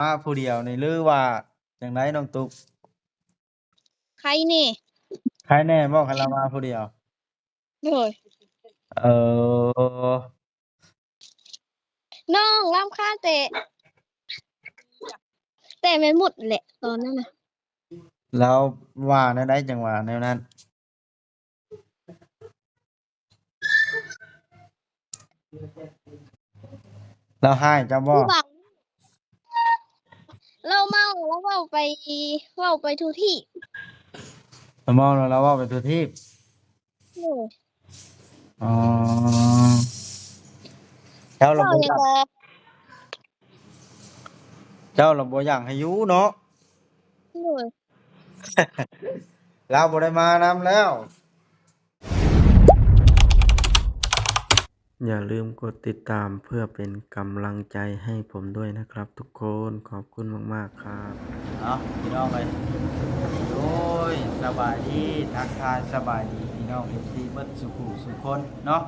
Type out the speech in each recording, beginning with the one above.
มาผู้เดียวนี่หรือว่าจังไดน้องตุ๊กใครนี่ใครแน่บ่คันเรามาผู้เดียวเลยเออน้องรำคาญแต่ไม่หมดแหละตอนนั้นน่ะแล้วว่าแนวใดจังว่าแนวนั้นเราให้เจ้าบ่ผู้บังเราเมาแล้วเว้าไปทุกที่เรามองแล้วเราเว้าไปทั่วทิพย์เลย อ๋อเจ้าเราเว้าบ่อยากอย่างไรเจ้าเราบ่อยากให้อยู่เนาะเลย เราบ่ได้มานำแล้ว อย่าลืมกดติดตามเพื่อเป็นกำลังใจให้ผมด้วยนะครับทุกคนขอบคุณมากๆครับเอาพี่น้องเลยโอ้ยสบายดีทักทายสบายดีพี่น้องที่เบิดสุขุสุคนเนาะ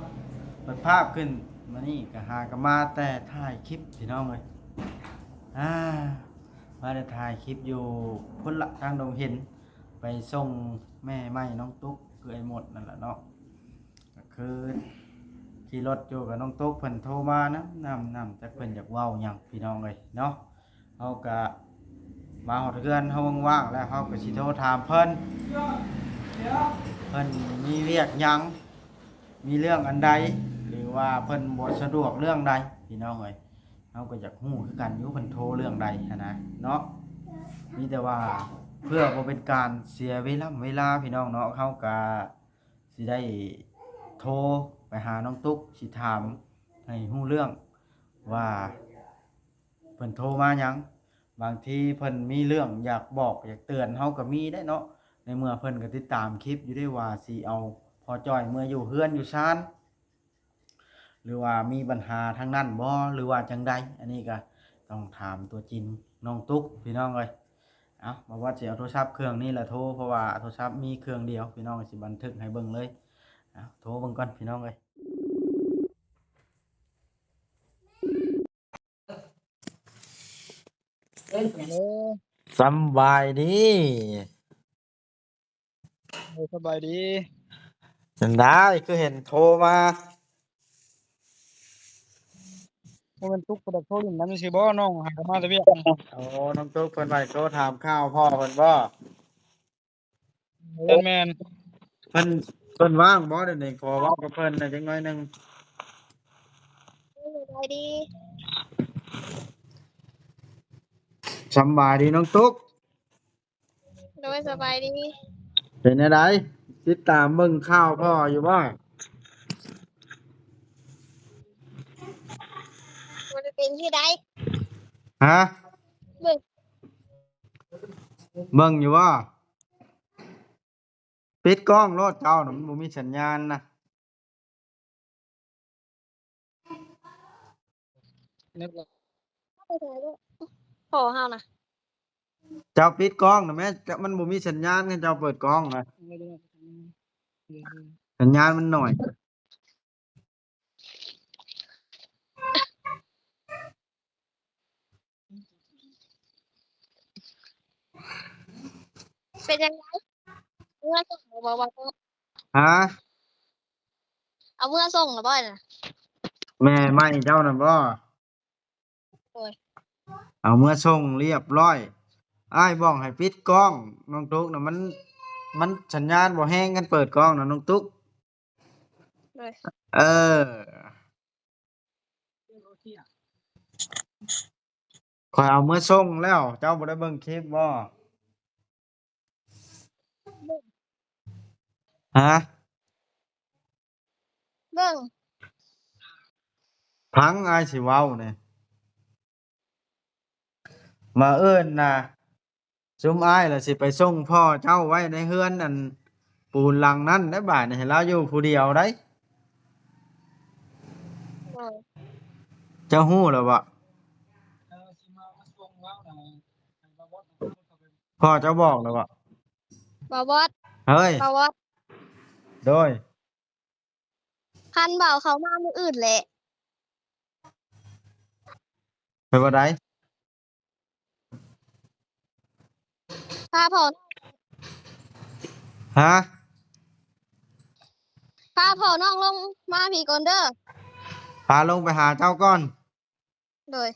เปิดภาพขึ้นมานี่ก็หากันมาแต่ถ่ายคลิปพี่น้องเลยอ่ามาได้ถ่ายคลิปอยู่พุ่นละทางดงเห็นไปส่งแม่ไม่น้องตุ๊กเกยหมดนั่นแหละเนาะก็คือขี่รถอยู่กับน้องตุ๊กเพิ่นโทรมานะนำแต่เพิ่นอยากเว้าหยังพี่น้องเลยเนาะเฮาก็มาฮอดเรือนเฮาว่างๆแล้วเฮาก็สิโทรถามเพิ่นมีเรียกหยังมีเรื่องอันใดหรือว่าเพิ่นบ่สะดวกเรื่องใดพี่น้องเอ้ยเฮาก็อยากฮู้คือกันอยู่เพิ่นโทรเรื่องใดหันนะเนาะมีแต่ว่าเพื่อบ่เป็นการเสียเวลาพี่น้องเนาะเฮาก็สิได้โทรไปหาน้องตุ๊กสิถามให้ฮู้เรื่องว่าเพิ่นโทรมาหยังบางทีเพิ่นมีเรื่องอยากบอกอยากเตือนเฮาก็มีได้เนาะในเมื่อเพิ่นก็ติดตามคลิปอยู่ได้ว่าสิเอาพอจ้อยเมื่ออยู่เฮือนอยู่ชานหรือว่ามีปัญหาทางนั้นบ่หรือว่าจังใดอันนี้ก็ต้องถามตัวจริงน้องตุ๊กพี่น้องเอ้ยเอาบ่ว่าสิเอาโทรศัพท์เครื่องนี้แหละโทรเพราะว่าโทรศัพท์มีเครื่องเดียวพี่น้องสิบันทึกให้เบิ่งเลยเอาโทรเบิ่งก่อนพี่น้องเอ้ย ฮัลโหลสำบายดีสบายดีจังได้คือเห็นโทรมาบ่แม่นตุกประดับโทรอยู่นำซื่อบ่น้องหากันมาแต่เวียกนะโอ้น้องตุ๊กเพิ่นไปโทรถามข้าวพ่อเพิ่นบ่แม่นเพิ่นเพิ่นว่างบ่เดี๋ยวนี้ขอเว้ากับเพิ่นหน่อยจักหน่อยหนึงสบายดีสำบายดีน้องตุ๊กโดยสบายดีเป็นจังไดติดตามเบิ่งข่าวพ่ออยู่บ่บ่ได้เป็นที่ใดฮะเบิ่งเบิ่งอยู่บ่ปิดกล้องโลดเจ้าน่ะมันบ่มีสัญญาณนะ นึกว่าไปถ่ายรูปขอเฮานะเจ้าปิดกล้องน่ะแม่จะมันบ่มีสัญญาณให้เจ้าเปิดกล้องนะไม่ได้สัญญาณมันน้อยเป็นยังไงเมื่อส่งบ่บ่ฮะเอาเมื่อส่งแล้วบ่น่ะแม่ไม่เจ้าน่ะบ่โอ้ยเอาเมื่อส่งเรียบร้อยอ้ายบอกให้ปิดกล้องน้องตุ๊กน่ะมันสัญญาณบ่แฮงกันเปิดกล้องน่ะน้องตุ๊กโดยเออข้อยเอาเมื่อส่งแล้วเจ้าบ่ได้เบิ่งคลิปบ่ฮะเบิ่งพังอ้ายสิเว้านี่มาเอิ้นน่ะซุมอ้ายล่ะสิไปส่งพ่อเจ้าไว้ในเฮือนอันปูนหลังนั้นได้บาดนี่ให้เราอยู่ผู้เดียวได้โดยเจ้าฮู้แล้วบ่สิมาส่งแล้วนะให้บ่บ่เข้าไปพ่อเจ้าบอกแล้วบ่บ่บอสเฮ้ยบ่บอสโดยคันเบาเขามามื้ออื่นแหละไปบ่ได้ พาพ่อ ฮะ พาพ่อน้องลงมาพี่ก่อนเด้อ พาลงไปหาเจ้าก่อน โดย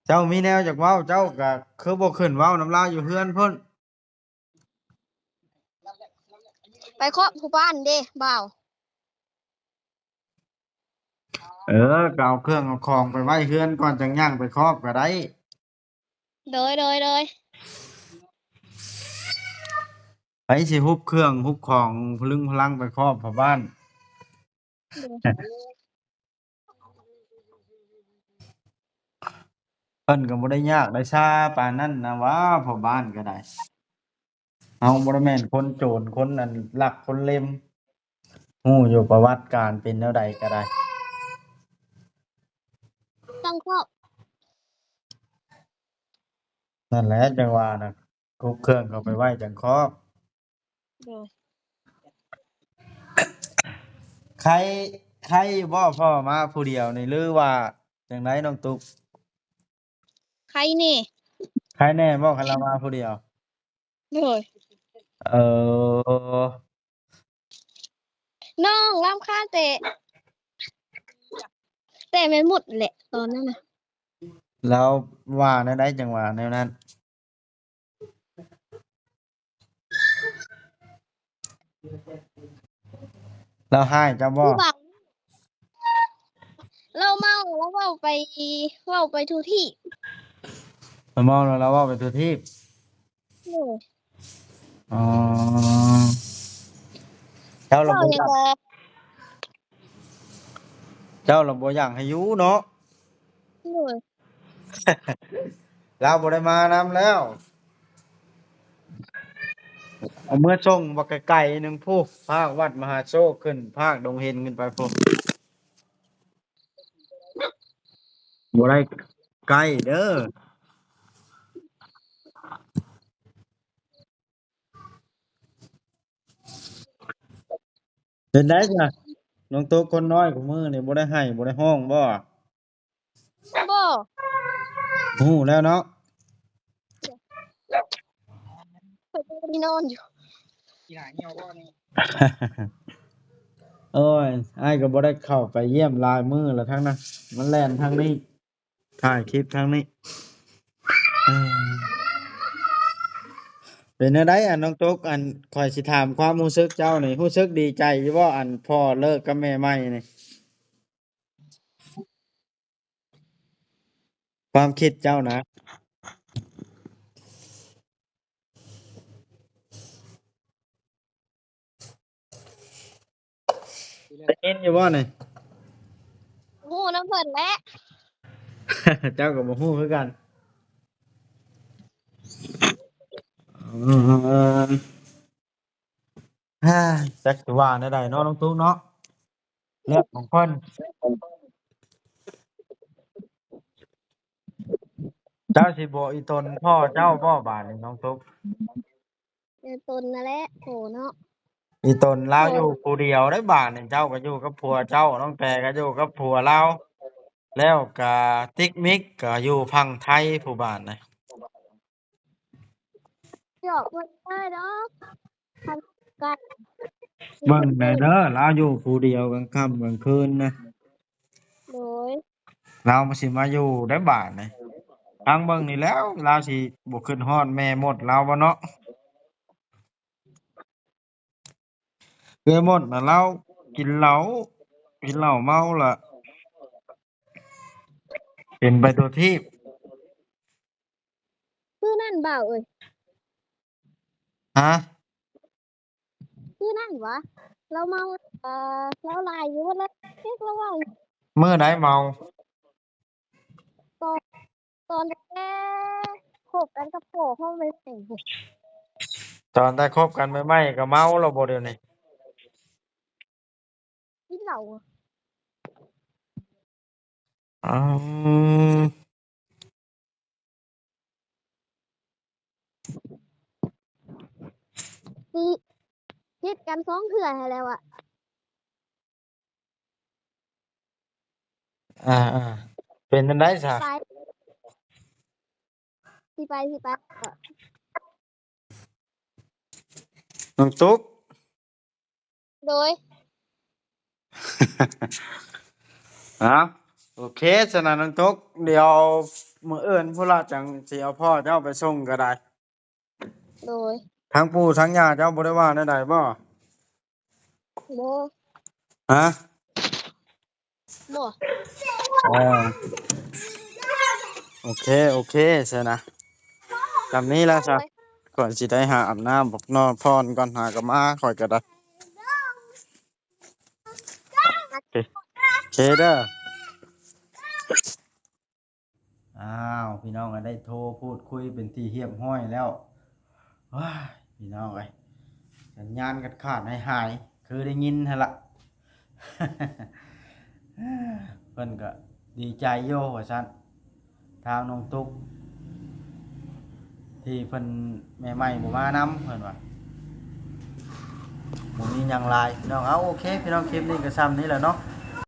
เจ้ามีแนวจากเว้าเจ้าก็คือบ่ขึ้นเว้าน้ำลายอยู่เฮือนพุ่น ไปเคาะผู้บ้านเด้บ่าว ก็เอาเครื่องเอาของไปไว้เฮือนก่อนจังย่างไปครอบก็ได้ โดย ไปสิฮุบเครื่องฮุบของพลึงพลังไปครอบพ่อบ้าน เพิ่นก็บ่ได้ยากได้ช้าปานนั้นนะว่าพ่อบ้านก็ได้เฮาบ่ได้แม่นคนโจรคนอันลักคนเล็มฮู้อยู่ประวัติการเป็นแนวใดก็ได้ ต้องเคาะ นั่นแหละจังว่าน่ะฮุบเครื่องเข้าไปไว้จังครอบ โดย ใครใครอยู่บ่พ่อมาผู้เดียวนี่หรือว่าจังไดน้องตุ๊ก ใครนี่ ใครแน่บ่คันเรามาผู้เดียว โดย เออ น้องรำคาญแต่ไม่หมดแหละตอนนั้นน่ะ แล้วว่าแนวใดจังว่าแนวนั้นเราให้เจ้าบ่ ผู้บ่าวเราเมาแล้วเว้าไปทุกที่ เรามองแล้วเราเว้าไปทุกที่ โดย อ๋อเจ้าเรา เว้า บ่ อ อยาก ย่างแต่ เจ้าเราบ่อยากให้อยู่เนาะ โดย เราบ่ได้มานำแล้วเอาเมื่อส่งบ่ไกลๆหนึงผู้ภาควัดมหาโชคขึ้นภาคดงเห็นขึ้นไปพุ่นบ่ได้ไกลเด้อเป็นได้จ้ะน้องตุ๊กคนน้อยของมือนี่บ่ได้ให้บ่ได้ห้องบ่ บ่ ฮู้แล้วเนาะ เพิ่นไปนอนอยู่ กีฬาเหี่ยวบ่นี่ โอ้ยอ้ายก็บ่ได้เข้าไปเยี่ยมลายมือแล้วทั้งนั้นมันแล่นทางนี้ถ่ายคลิปทางนี้เออเป็นจั่งใดอันน้องตุ๊กอันข้อยสิถามความรู้สึกเจ้านี่รู้สึกดีใจอยู่บ่อันพ่อเลิกกับแม่ใหม่นี่ความคิดเจ้านะได้ยินอยู่บ่นี่ ฮู้น้ำเพิ่นแหละ เจ้าก็บ่ฮู้คือกันเออฮ่าจักสิว่าแนวใดเนาะน้องตุ๊กเนาะเรื่องของเพิ่นเจ้าสิบอกอีตนพ่อเจ้าบ่บาดนี่น้องตุ๊ก เป็นตนนั่นแหละโหเนาะ อีตนเราอยู่ผู้เดียวได้บาดนี่เจ้าก็อยู่กับผัวเจ้าน้องแต่ก็อยู่กับผัวเราแล้วก็ติ๊กมิกก็อยู่ฝั่งไทยผู้บ้านนะ หยอกเพิ่นได้ดอกทำกัน เบิ่งได้เด้อเราอยู่ผู้เดียวกลางค่ำกลางคืนนะ โดย เรามาสิมาอยู่ได้บาดนี่ทางเบิ่งนี่แล้วเราสิบ่ขึ้นฮอดแม่หมดเราบ่เนาะแม่หมดน่ะเรากินเหล้ากินเหล้าเมาล่ะเป็นไปตัวทีบ คือนั่นบ่าวเอ้ย ฮะ คือนั่นวะเราเมาเราลายอยู่ว่าแล้วเรียกเราว่า มื้อใดเมา ตอนแรกคบกันกับพ่อเขาไม่แต่งบุ ตอนได้คบกันใหม่ๆก็เมาแล้วบ่เดี๋ยวนี้ กินเหล้า อ๋อ ตีคิดกัน2เทื่อให้แล้วอะ เป็นจังได๋ซะ ไปสิไป น้องตุ๊ก โดย โอเคฉะนั้นน้องตุ๊กเดี๋ยวมื้ออื่นพุ่นละจังสิเอาพ่อเจ้าไปส่งก็ได้ โดย ทั้งปู่ทั้งย่าเจ้าบ่ได้ว่าแนวใดบ่ บ่ ฮะ บ่ อ๋อโอเคโอเคซะนะจำนี้แล้วซะก่อนสิได้หาอาบน้ำบอกนอนพรก่อนหากลับมาค่อยก็ได้โอเคโอเคเด้ออ้าวพี่น้องก็ได้โทรพูดคุยเป็นที่เรียบร้อยแล้วว้ายพี่น้องเอ้ยสัญญาณขาดหายคือได้ยินหั่นล่ะ เพิ่นก็ดีใจโย่ว่าซั่นทางน้องตุ๊กที่เพิ่นแม่ใหม่บ่มานำเพิ่นว่าบ่มีหยังหลายพี่น้องเอาโอเคพี่น้องคลิปนี้ก็ซ้ำนี้แหละเนาะ